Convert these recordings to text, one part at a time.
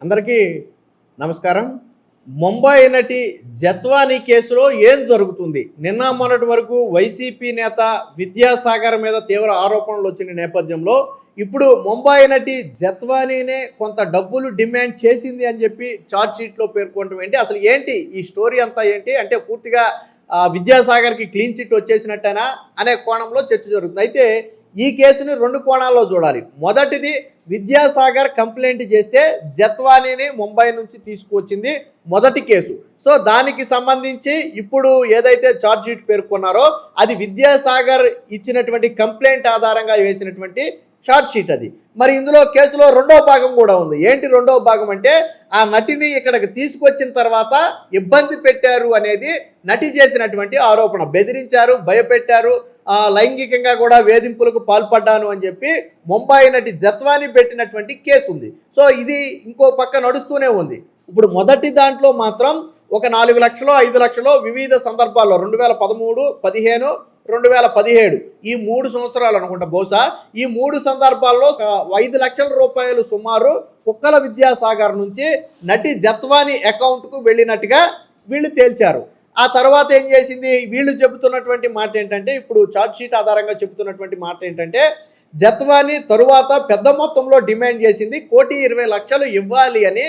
అందరికీ నమస్కారం. ముంబై నటి జత్వానీ కేసులో ఏం జరుగుతుంది? నిన్న మొన్నటి వరకు వైసీపీ నేత విద్యాసాగర్ మీద తీవ్ర ఆరోపణలు వచ్చిన నేపథ్యంలో ఇప్పుడు ముంబై నటి జత్వానీనే కొంత డబ్బులు డిమాండ్ చేసింది అని చెప్పి ఛార్జ్ షీట్లో పేర్కొనడం ఏంటి? అసలు ఏంటి ఈ స్టోరీ అంతా ఏంటి? అంటే పూర్తిగా విద్యాసాగర్కి క్లీన్ చిట్ వచ్చేసినట్టేనా అనే కోణంలో చర్చ జరుగుతుంది. అయితే ఈ కేసుని రెండు కోణాల్లో చూడాలి. మొదటిది, విద్యాసాగర్ కంప్లైంట్ చేస్తే జత్వానీని ముంబై నుంచి తీసుకువచ్చింది మొదటి కేసు. సో దానికి సంబంధించి ఇప్పుడు ఏదైతే ఛార్జ్ షీట్ పేర్కొన్నారో అది విద్యాసాగర్ ఇచ్చినటువంటి కంప్లైంట్ ఆధారంగా వేసినటువంటి ఛార్జ్ షీట్ అది. మరి ఇందులో కేసులో రెండో భాగం కూడా ఉంది. ఏంటి రెండో భాగం అంటే, ఆ నటిని ఇక్కడికి తీసుకొచ్చిన తర్వాత ఇబ్బంది పెట్టారు అనేది నటి చేసినటువంటి ఆరోపణ. బెదిరించారు, భయపెట్టారు, లైంగికంగా కూడా వేధింపులకు పాల్పడ్డాను అని చెప్పి ముంబై నటి జత్వానీ పెట్టినటువంటి కేసు ఉంది. సో ఇది ఇంకో పక్క నడుస్తూనే ఉంది. ఇప్పుడు మొదటి దాంట్లో మాత్రం ఒక 4 లక్షలు 5 లక్షలు వివిధ సందర్భాల్లో 2013, 15, 2017 ఈ 3 సంవత్సరాలు అనుకుంటా బహుశా. ఈ 3 సందర్భాల్లో 5 లక్షల రూపాయలు సుమారు కుక్కల విద్యాసాగర్ నుంచి నటి జత్వానీ అకౌంట్కు వెళ్ళినట్టుగా వీళ్ళు తేల్చారు. ఆ తర్వాత ఏం చేసింది? వీళ్ళు చెబుతున్నటువంటి మాట ఏంటంటే, ఇప్పుడు ఛార్జ్ షీట్ ఆధారంగా చెబుతున్నటువంటి మాట ఏంటంటే, జత్వానీ తరువాత పెద్ద మొత్తంలో డిమాండ్ చేసింది, 1,20,00,000 ఇవ్వాలి అని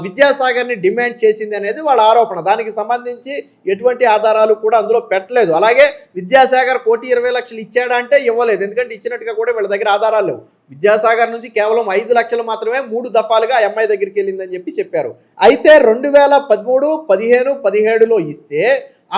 విద్యాసాగర్ని డిమాండ్ చేసింది అనేది వాళ్ళ ఆరోపణ. దానికి సంబంధించి ఎటువంటి ఆధారాలు కూడా అందులో పెట్టలేదు. అలాగే విద్యాసాగర్ 1,20,00,000 ఇచ్చాడా అంటే ఇవ్వలేదు. ఎందుకంటే ఇచ్చినట్టుగా కూడా వీళ్ళ దగ్గర ఆధారాలు లేవు. విద్యాసాగర్ నుంచి కేవలం 5 లక్షలు మాత్రమే 3 దఫాలుగా ఆ అమ్మాయి దగ్గరికి వెళ్ళిందని చెప్పారు. అయితే 2013, 15, 17లో ఇస్తే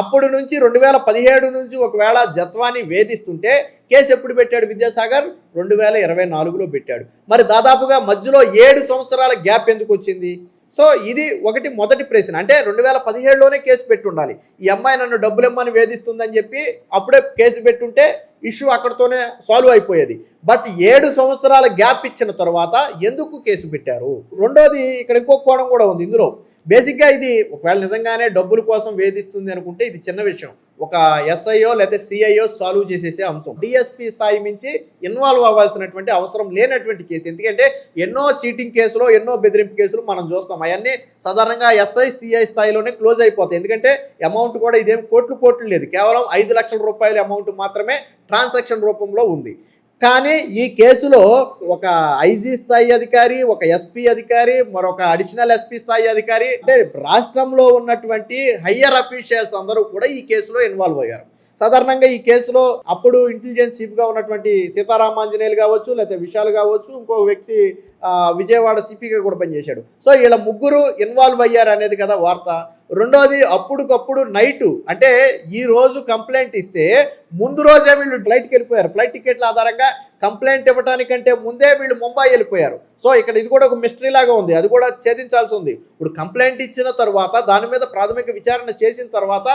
అప్పుడు నుంచి 2017 నుంచి ఒకవేళ జత్వానీ వేధిస్తుంటే కేసు ఎప్పుడు పెట్టాడు విద్యాసాగర్? 2024లో పెట్టాడు. మరి దాదాపుగా మధ్యలో 7 సంవత్సరాల గ్యాప్ ఎందుకు వచ్చింది? సో ఇది ఒకటి మొదటి ప్రశ్న. అంటే 2017లోనే కేసు పెట్టుండాలి. ఈ అమ్మాయి నన్ను డబ్బులు ఇమ్మని వేధిస్తుందని చెప్పి అప్పుడే కేసు పెట్టుంటే ఇష్యూ అక్కడితోనే సాల్వ్ అయిపోయేది. బట్ 7 సంవత్సరాల గ్యాప్ ఇచ్చిన తర్వాత ఎందుకు కేసు పెట్టారు? రెండోది, ఇక్కడ ఇంకో కోణం కూడా ఉంది ఇందులో. బేసిక్గా ఇది ఒకవేళ నిజంగానే డబ్బుల కోసం వేధిస్తుంది అనుకుంటే ఇది చిన్న విషయం. ఒక ఎస్ఐఓ లేదా సిఐఓ సాల్వ్ చేసేసే అంశం. డిఎస్పీ స్థాయి మించి ఇన్వాల్వ్ అవ్వాల్సినటువంటి అవసరం లేనటువంటి కేసు. ఎందుకంటే ఎన్నో చీటింగ్ కేసులు, ఎన్నో బెదిరింపు కేసులు మనం చూస్తాం. అవన్నీ సాధారణంగా ఎస్ఐ సిఐ స్థాయిలోనే క్లోజ్ అయిపోతాయి. ఎందుకంటే అమౌంట్ కూడా ఇదేం కోట్లు లేదు, కేవలం 5 లక్షల రూపాయల అమౌంట్ మాత్రమే ట్రాన్సాక్షన్ రూపంలో ఉంది. కానీ ఈ కేసులో ఒక ఐజీ స్థాయి అధికారి, ఒక ఎస్పీ అధికారి, మరొక అడిషనల్ ఎస్పీ స్థాయి అధికారి, అంటే రాష్ట్రంలో ఉన్నటువంటి హయ్యర్ అఫీషియల్స్ అందరూ కూడా ఈ కేసులో ఇన్వాల్వ్ అయ్యారు. సాధారణంగా ఈ కేసులో అప్పుడు ఇంటెలిజెన్స్ చీఫ్గా ఉన్నటువంటి సీతారామాంజనేయులు కావచ్చు, లేకపోతే విశాల్ కావచ్చు, ఇంకో వ్యక్తి విజయవాడ సిపిగా కూడా పనిచేశాడు. సో వీళ్ళ ముగ్గురు ఇన్వాల్వ్ అయ్యారు అనేది కదా వార్త. రెండోది, అప్పుడుకప్పుడు నైటు అంటే ఈ రోజు కంప్లైంట్ ఇస్తే ముందు రోజే వీళ్ళు ఫ్లైట్కి వెళ్ళిపోయారు. ఫ్లైట్ టికెట్ల ఆధారంగా కంప్లైంట్ ఇవ్వడానికంటే ముందే వీళ్ళు ముంబై వెళ్ళిపోయారు. సో ఇక్కడ ఇది కూడా ఒక మిస్టరీ లాగా ఉంది, అది కూడా ఛేదించాల్సి ఉంది. ఇప్పుడు కంప్లైంట్ ఇచ్చిన తర్వాత దాని మీద ప్రాథమిక విచారణ చేసిన తర్వాత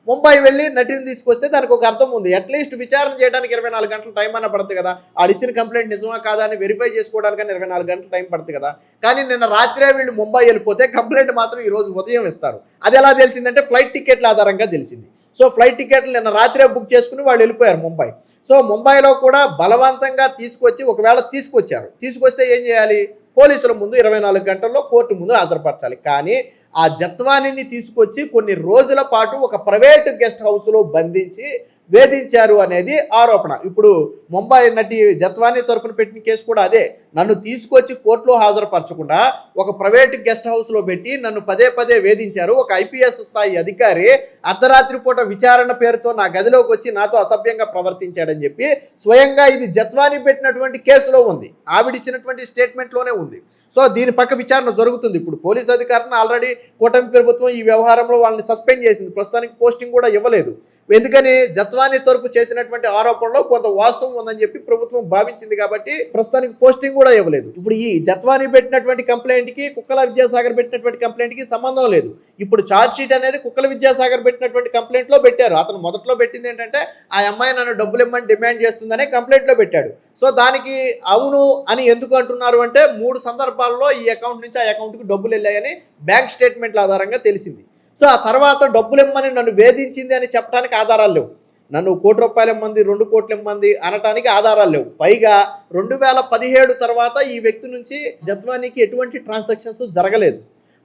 ముంబై వెళ్ళి నటిని తీసుకొస్తే దానికి ఒక అర్థం ఉంది. అట్లీస్ట్ విచారణ చేయడానికి 24 గంటల టైం అన్న పడుతుంది కదా. ఆడిచ్చిన కంప్లైంట్ నిజమా కాదా అని వెరిఫై చేసుకోవడానికన్నా 24 గంటల టైం పడుతుంది కదా. కానీ నిన్న రాత్రే వీళ్ళు ముంబై వెళ్ళిపోతే కంప్లైంట్ మాత్రం ఈరోజు ఉదయం ఇస్తారు. అది ఎలా తెలిసిందంటే ఫ్లైట్ టికెట్ల ఆధారంగా తెలిసింది. సో ఫ్లైట్ టికెట్లు నిన్న రాత్రే బుక్ చేసుకుని వాళ్ళు వెళ్ళిపోయారు ముంబై. సో ముంబైలో కూడా బలవంతంగా తీసుకొచ్చి, ఒకవేళ తీసుకొస్తే ఏం చేయాలి? పోలీసుల ముందు 24 గంటల్లో కోర్టు ముందు హాజరుపరచాలి. కానీ ఆ జత్వానీని తీసుకొచ్చి కొన్ని రోజుల పాటు ఒక ప్రైవేటు గెస్ట్ హౌస్లో బంధించి వేధించారు అనేది ఆరోపణ. ఇప్పుడు ముంబై నటి జత్వానీ తరపున పెట్టిన కేసు కూడా అదే. నన్ను తీసుకొచ్చి కోర్టులో హాజరుపరచకుండా ఒక ప్రైవేట్ గెస్ట్ హౌస్లో పెట్టి నన్ను పదే వేధించారు. ఒక ఐపీఎస్ స్థాయి అధికారి అర్ధరాత్రి పూట విచారణ పేరుతో నా గదిలోకి వచ్చి నాతో అసభ్యంగా ప్రవర్తించాడని చెప్పి స్వయంగా ఇది జత్వానీ పెట్టినటువంటి కేసులో ఉంది, ఆవిడిచ్చినటువంటి స్టేట్మెంట్లోనే ఉంది. సో దీని పక్క విచారణ జరుగుతుంది. ఇప్పుడు పోలీస్ అధికారులను ఆల్రెడీ కూటమి ప్రభుత్వం ఈ వ్యవహారంలో వాళ్ళని సస్పెండ్ చేసింది. ప్రస్తుతానికి పోస్టింగ్ కూడా ఇవ్వలేదు. ఎందుకని? జత్వానీ తరపు చేసినటువంటి ఆరోపణలో కొంత వాస్తవం ఉందని చెప్పి ప్రభుత్వం భావించింది కాబట్టి ప్రస్తుతానికి పోస్టింగ్ కూడా ఇవ్వలేదు. ఇప్పుడు ఈ జత్వానీ పెట్టినటువంటి కంప్లైంట్కి, కుక్కల విద్యాసాగర్ పెట్టినటువంటి కంప్లైంట్కి సంబంధం లేదు. ఇప్పుడు ఛార్జ్ షీట్ అనేది కుక్కల విద్యాసాగర్ పెట్టినటువంటి కంప్లైంట్లో పెట్టారు. అతను మొదట్లో పెట్టింది ఏంటంటే ఆ అమ్మాయి నన్ను డబ్బులు ఇమ్మని డిమాండ్ చేస్తుందనే కంప్లైంట్లో పెట్టాడు. సో దానికి అవును అని ఎందుకు అంటున్నారు అంటే 3 సందర్భాల్లో ఈ అకౌంట్ నుంచి ఆ అకౌంట్కి డబ్బులు వెళ్ళాయని బ్యాంక్ స్టేట్మెంట్ల ఆధారంగా తెలిసింది. సో ఆ తర్వాత డబ్బులు ఇమ్మని నన్ను వేధించింది అని చెప్పడానికి ఆధారాలు లేవు. నన్ను ₹1,00,00,000 ఇమ్మంది, 2 కోట్లు ఇమ్మంది అనటానికి ఆధారాలు లేవు. పైగా 2017 తర్వాత ఈ వ్యక్తి నుంచి జత్వానీకి ఎటువంటి ట్రాన్సాక్షన్స్ జరగలేదు.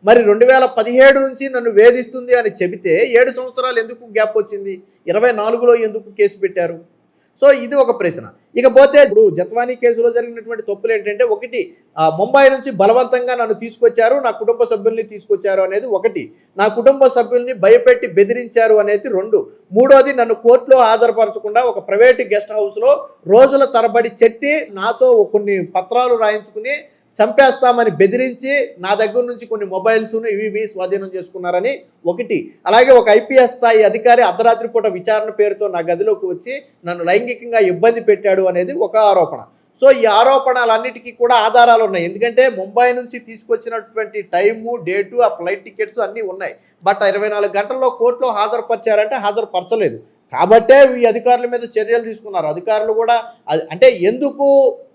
మరి 2017 నుంచి నన్ను వేధిస్తుంది అని చెబితే 7 సంవత్సరాలు ఎందుకు గ్యాప్ వచ్చింది? 24లో ఎందుకు కేసు పెట్టారు? సో ఇది ఒక ప్రశ్న. ఇకపోతే ఇప్పుడు జత్వానీ కేసులో జరిగినటువంటి తప్పులు ఏంటంటే, ఒకటి ముంబై నుంచి బలవంతంగా నన్ను తీసుకొచ్చారు, నా కుటుంబ సభ్యుల్ని తీసుకొచ్చారు అనేది ఒకటి, నా కుటుంబ సభ్యుల్ని భయపెట్టి బెదిరించారు అనేది 2, మూడోది నన్ను కోర్టులో హాజరుపరచకుండా ఒక ప్రైవేట్ గెస్ట్ హౌస్లో రోజుల తరబడి చెట్టి నాతో కొన్ని పత్రాలు రాయించుకుని చంపేస్తామని బెదిరించి నా దగ్గర నుంచి కొన్ని మొబైల్స్ను ఇవి స్వాధీనం చేసుకున్నారని ఒకటి, అలాగే ఒక ఐపీఎస్ స్థాయి అధికారి అర్ధరాత్రి పూట విచారణ పేరుతో నా గదిలోకి వచ్చి నన్ను లైంగికంగా ఇబ్బంది పెట్టాడు అనేది ఒక ఆరోపణ. సో ఈ ఆరోపణలన్నిటికీ కూడా ఆధారాలు ఉన్నాయి. ఎందుకంటే ముంబై నుంచి తీసుకొచ్చినటువంటి టైము, డేటు, ఆ ఫ్లైట్ టికెట్స్ అన్నీ ఉన్నాయి. బట్ 24 గంటల్లో కోర్టులో హాజరుపరిచారంటే హాజరుపరచలేదు. కాబట్టే ఈ అధికారుల మీద చర్యలు తీసుకున్నారు. అధికారులు కూడా అంటే ఎందుకు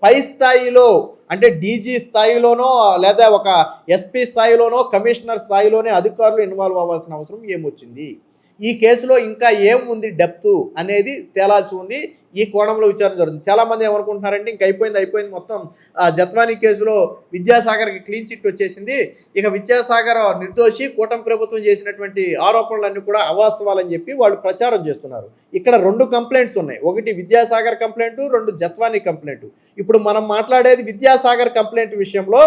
పై స్థాయిలో అంటే డీజీ స్థాయిలోనో లేదా ఒక ఎస్పీ స్థాయిలోనో కమిషనర్ స్థాయిలోనే అధికారులు ఇన్వాల్వ్ అవ్వాల్సిన అవసరం ఏమొచ్చింది? ఈ కేసులో ఇంకా ఏం ఉంది డెప్త్ అనేది తేలాల్సి ఉంది. ఈ కోణంలో విచారణ జరుగుతుంది. చాలామంది ఏమనుకుంటున్నారంటే ఇంక అయిపోయింది మొత్తం జత్వానీ కేసులో విద్యాసాగర్కి క్లీన్ చిట్ వచ్చేసింది, ఇక విద్యాసాగర్ నిర్దోషి, కూటమి ప్రభుత్వం చేసినటువంటి ఆరోపణలన్నీ కూడా అవాస్తవాలని చెప్పి వాళ్ళు ప్రచారం చేస్తున్నారు. ఇక్కడ 2 కంప్లైంట్స్ ఉన్నాయి. ఒకటి విద్యాసాగర్ కంప్లైంట్, 2 జత్వానీ కంప్లైంట్. ఇప్పుడు మనం మాట్లాడేది విద్యాసాగర్ కంప్లైంట్ విషయంలో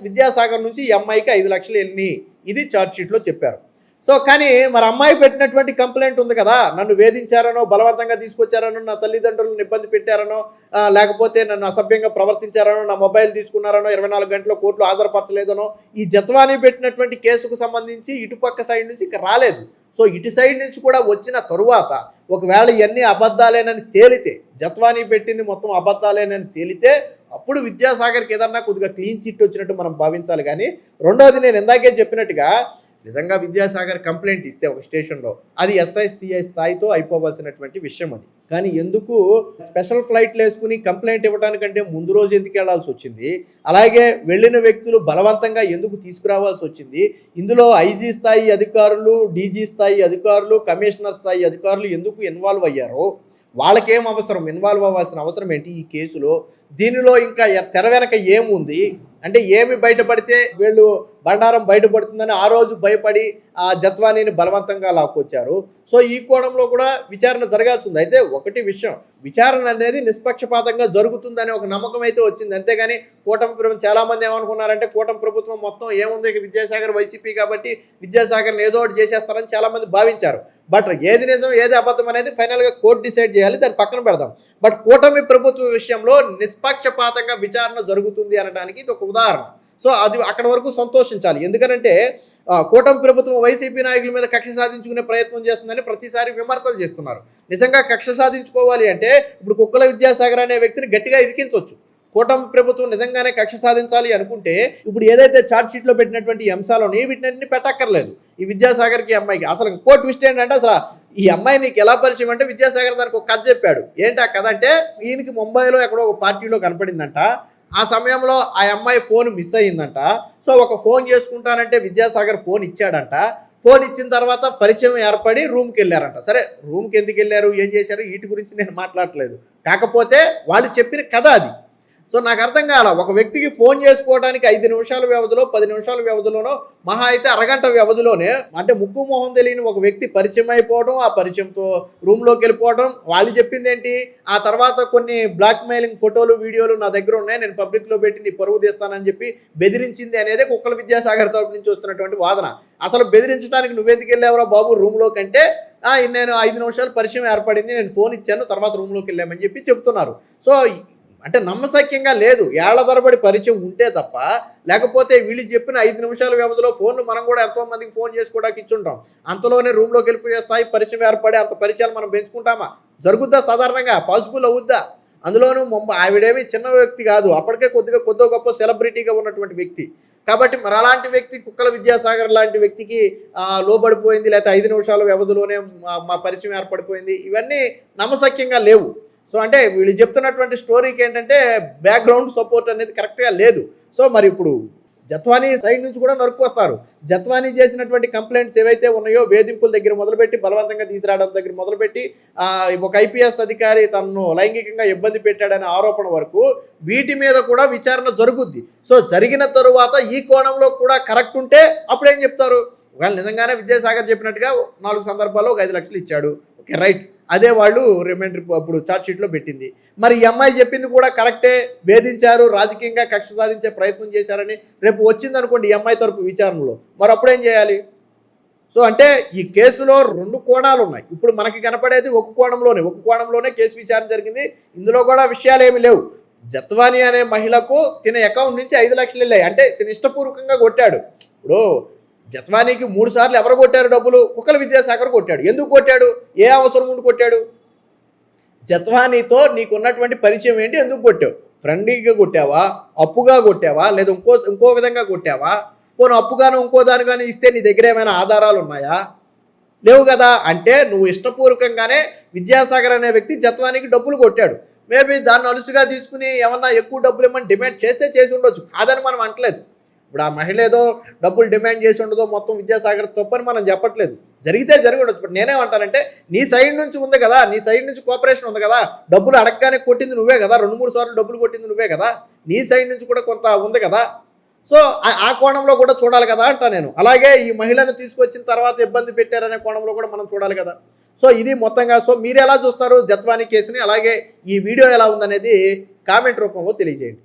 విద్యాసాగర్ నుంచి ఈ అమ్మాయికి 5 లక్షలు వెళ్ళి ఇది ఛార్జ్ షీట్లో చెప్పారు. సో కానీ మరి అమ్మాయి పెట్టినటువంటి కంప్లైంట్ ఉంది కదా, నన్ను వేధించారనో, బలవంతంగా తీసుకొచ్చారనో, నా తల్లిదండ్రులను ఇబ్బంది పెట్టారనో, లేకపోతే నన్ను అసభ్యంగా ప్రవర్తించారనో, నా మొబైల్ తీసుకున్నారనో, 24 గంటల కోర్టులో హాజరుపరచలేదనో, ఈ జత్వానీ పెట్టినటువంటి కేసుకు సంబంధించి ఇటుపక్క సైడ్ నుంచి ఇక రాలేదు. సో ఇటు సైడ్ నుంచి కూడా వచ్చిన తరువాత ఒకవేళ ఇవన్నీ అబద్ధాలేనని తేలితే, జత్వానీ పెట్టింది మొత్తం అబద్ధాలేనని తేలితే అప్పుడు విద్యాసాగర్కి ఏదన్నా కొద్దిగా క్లీన్ చిట్ వచ్చినట్టు మనం భావించాలి. కానీ రెండోది నేను ఇందాకే చెప్పినట్టుగా నిజంగా విద్యాసాగర్ కంప్లైంట్ ఇస్తే ఒక స్టేషన్లో అది ఎస్ఐ స్థాయితో అయిపోవాల్సినటువంటి విషయం అది. కానీ ఎందుకు స్పెషల్ ఫ్లైట్లు వేసుకుని కంప్లైంట్ ఇవ్వడానికంటే ముందు రోజు ఎందుకు వెళ్లాల్సి వచ్చింది? అలాగే వెళ్ళిన వ్యక్తులు బలవంతంగా ఎందుకు తీసుకురావాల్సి వచ్చింది? ఇందులో ఐజీ స్థాయి అధికారులు, డీజీ స్థాయి అధికారులు, కమిషనర్ స్థాయి అధికారులు ఎందుకు ఇన్వాల్వ్ అయ్యారో? వాళ్ళకేం అవసరం? ఇన్వాల్వ్ అవ్వాల్సిన అవసరం ఏంటి ఈ కేసులో? దీనిలో ఇంకా తెర వెనక ఏముంది అంటే ఏమి బయటపడితే వీళ్ళు బండారం బయటపడుతుందని ఆ రోజు భయపడి ఆ జత్వానీని బలవంతంగా లాక్కొచ్చారు. సో ఈ కోణంలో కూడా విచారణ జరగాల్సి ఉంది. అయితే ఒకటి విషయం, విచారణ అనేది నిష్పక్షపాతంగా జరుగుతుందనే ఒక నమ్మకం అయితే వచ్చింది. అంతేగాని కూటమి ప్రభుత్వం చాలామంది ఏమనుకున్నారంటే కూటమి ప్రభుత్వం మొత్తం ఏముంది, విద్యాసాగర్ వైసీపీ కాబట్టి విద్యాసాగర్ని ఏదో ఒకటి చేసేస్తారని చాలామంది భావించారు. బట్ ఏది నిజం ఏది అబద్ధం అనేది ఫైనల్గా కోర్టు డిసైడ్ చేయాలి, దాన్ని పక్కన పెడదాం. బట్ కూటమి ప్రభుత్వం విషయంలో నిష్పక్షపాతంగా విచారణ జరుగుతుంది అనడానికి ఇది ఒక ఉదాహరణ. సో అది అక్కడ వరకు సంతోషించాలి. ఎందుకంటే కూటమి ప్రభుత్వం వైసీపీ నాయకుల మీద కక్ష సాధించుకునే ప్రయత్నం చేస్తుందని ప్రతిసారి విమర్శలు చేస్తున్నారు. నిజంగా కక్ష సాధించుకోవాలి అంటే ఇప్పుడు కుక్కల విద్యాసాగర్ అనే వ్యక్తిని గట్టిగా ఇరికించవచ్చు. కూటమి ప్రభుత్వం నిజంగానే కక్ష సాధించాలి అనుకుంటే ఇప్పుడు ఏదైతే ఛార్జ్ షీట్లో పెట్టినటువంటి అంశాలని వీటిని పెట్టక్కర్లేదు. ఈ విద్యాసాగర్కి అమ్మాయికి అసలు కోర్టు ట్విస్ట్ ఏంటంటే అసలు ఈ అమ్మాయి నీకు ఎలా పరిచయం అంటే విద్యాసాగర్ దానికి ఒక కథ చెప్పాడు. ఏంటి ఆ కథ అంటే ఈయనకి ముంబైలో ఎక్కడో ఒక పార్టీలో కనపడిందంట. ఆ సమయంలో ఆ అమ్మాయి ఫోన్ మిస్ అయ్యిందంట. సో ఒక ఫోన్ చేసుకుంటానంటే విద్యాసాగర్ ఫోన్ ఇచ్చాడంట. ఫోన్ ఇచ్చిన తర్వాత పరిచయం ఏర్పడి రూమ్కి వెళ్ళారంట. సరే రూమ్కి ఎందుకు వెళ్ళారు, ఏం చేశారు, వీటి గురించి నేను మాట్లాడట్లేదు. కాకపోతే వాళ్ళు చెప్పిన కథ అది. సో నాకు అర్థం కాల, ఒక వ్యక్తికి ఫోన్ చేసుకోవడానికి 5 నిమిషాల వ్యవధిలో 10 నిమిషాల వ్యవధిలోనో మహా అయితే అరగంట వ్యవధిలోనే అంటే ముక్కు మొహం తెలియని ఒక వ్యక్తి పరిచయం అయిపోవడం, ఆ పరిచయంతో రూమ్లోకి వెళ్ళిపోవడం. వాళ్ళు చెప్పింది ఏంటి, ఆ తర్వాత కొన్ని బ్లాక్ మెయిలింగ్ ఫోటోలు వీడియోలు నా దగ్గర ఉన్నాయి, నేను పబ్లిక్లో పెట్టి నీ పరువు తీస్తానని చెప్పి బెదిరించింది అనేది కుక్కల విద్యాసాగర్ తరపు నుంచి వస్తున్నటువంటి వాదన. అసలు బెదిరించడానికి నువ్వెందుకు వెళ్ళావురా బాబు రూమ్లో కంటే నేను 5 నిమిషాలు పరిచయం ఏర్పడింది, నేను ఫోన్ ఇచ్చాను, తర్వాత రూమ్లోకి వెళ్ళామని చెప్పి చెప్తున్నారు. సో అంటే నమ్మశక్యంగా లేదు. ఏళ్ల తరబడి పరిచయం ఉంటే తప్ప, లేకపోతే వీళ్ళు చెప్పిన 5 నిమిషాల వ్యవధిలో ఫోన్లు మనం కూడా ఎంతోమందికి ఫోన్ చేసుకోవడానికి ఇచ్చుంటాం. అంతలోనే రూమ్లోకి వెళ్ళిపోయే స్థాయి పరిచయం ఏర్పడే అంత పరిచయాలు మనం పెంచుకుంటామా? జరుగుద్దా? సాధారణంగా పాసిబుల్ అవుద్దా? అందులోనూ ఆవిడేమి చిన్న వ్యక్తి కాదు, అప్పటికే కొద్దో గొప్ప సెలబ్రిటీగా ఉన్నటువంటి వ్యక్తి. కాబట్టి మరి అలాంటి వ్యక్తి కుక్కల విద్యాసాగర్ లాంటి వ్యక్తికి లోబడిపోయింది, లేకపోతే 5 నిమిషాల వ్యవధిలోనే మా పరిచయం ఏర్పడిపోయింది, ఇవన్నీ నమ్మశక్యంగా లేవు. సో అంటే వీళ్ళు చెప్తున్నటువంటి స్టోరీకి ఏంటంటే బ్యాక్గ్రౌండ్ సపోర్ట్ అనేది కరెక్ట్గా లేదు. సో మరి ఇప్పుడు జత్వానీ సైడ్ నుంచి కూడా నరుక్కొస్తారు. జత్వానీ చేసినటువంటి కంప్లైంట్స్ ఏవైతే ఉన్నాయో, వేధింపుల దగ్గర మొదలుపెట్టి బలవంతంగా తీసుకురావడం దగ్గర మొదలుపెట్టి ఒక ఐపీఎస్ అధికారి తనను లైంగికంగా ఇబ్బంది పెట్టాడనే ఆరోపణ వరకు వీటి మీద కూడా విచారణ జరుగుద్ది. సో జరిగిన తరువాత ఈ కోణంలో కూడా కరెక్ట్ ఉంటే అప్పుడు ఏం చెప్తారు? ఒకవేళ నిజంగానే విద్యాసాగర్ చెప్పినట్టుగా 4 సందర్భాల్లో ఒక 5 లక్షలు ఇచ్చాడు, ఓకే రైట్, అదే వాళ్ళు రిమైండర్ అప్పుడు ఛార్జ్షీట్లో పెట్టింది. మరి ఈ అమ్మాయి చెప్పింది కూడా కరెక్టే, వేధించారు, రాజకీయంగా కక్ష సాధించే ప్రయత్నం చేశారని రేపు వచ్చిందనుకోండి ఈ అమ్మాయి తరపు విచారణలో, మరి అప్పుడేం చేయాలి? సో అంటే ఈ కేసులో 2 కోణాలు ఉన్నాయి. ఇప్పుడు మనకి కనపడేది ఒక కోణంలోనే కేసు విచారణ జరిగింది. ఇందులో కూడా విషయాలు ఏమి లేవు. జత్వానీ అనే మహిళకు తిన అకౌంట్ నుంచి 5 లక్షలు వెళ్ళాయి, అంటే తిన ఇష్టపూర్వకంగా కొట్టాడు. ఇప్పుడు జత్వానీకి 3 సార్లు ఎవరు కొట్టారు డబ్బులు? కుక్కల విద్యాసాగర్ కొట్టాడు. ఎందుకు కొట్టాడు? ఏ అవసరం ఉండి కొట్టాడు? జత్వానీతో నీకున్నటువంటి పరిచయం ఏంటి? ఎందుకు కొట్టావు? ఫ్రెండ్లీగా కొట్టావా, అప్పుగా కొట్టావా, లేదా ఇంకో విధంగా కొట్టావా? పోను అప్పుగాను ఇంకో దానిగాను ఇస్తే నీ దగ్గర ఏమైనా ఆధారాలు ఉన్నాయా? లేవు కదా. అంటే నువ్వు ఇష్టపూర్వకంగానే విద్యాసాగర్ అనే వ్యక్తి జత్వానీకి డబ్బులు కొట్టాడు. మేబీ దాన్ని అలుసుగా తీసుకుని ఏమన్నా ఎక్కువ డబ్బులు ఇవ్వమని డిమాండ్ చేసి ఉండొచ్చు, కాదని మనం అనట్లేదు. ఇప్పుడు ఆ మహిళ ఏదో డబ్బులు డిమాండ్ చేసి ఉండదో మొత్తం విద్యాసాగర్ తప్పని మనం చెప్పట్లేదు, జరిగితే జరిగి ఉండొచ్చు. ఇప్పుడు నేనేమంటానంటే నీ సైడ్ నుంచి ఉంది కదా, నీ సైడ్ నుంచి కోఆపరేషన్ ఉంది కదా, డబ్బులు అడగగానే కొట్టింది నువ్వే కదా, 2-3 సార్లు డబ్బులు కొట్టింది నువ్వే కదా, నీ సైడ్ నుంచి కూడా కొంత ఉంది కదా. సో ఆ కోణంలో కూడా చూడాలి కదా అంటా నేను. అలాగే ఈ మహిళను తీసుకొచ్చిన తర్వాత ఇబ్బంది పెట్టారనే కోణంలో కూడా మనం చూడాలి కదా. సో ఇది మొత్తంగా. సో మీరు ఎలా చూస్తారు జత్వానీ కేసుని? అలాగే ఈ వీడియో ఎలా ఉందనేది కామెంట్ రూపంలో తెలియజేయండి.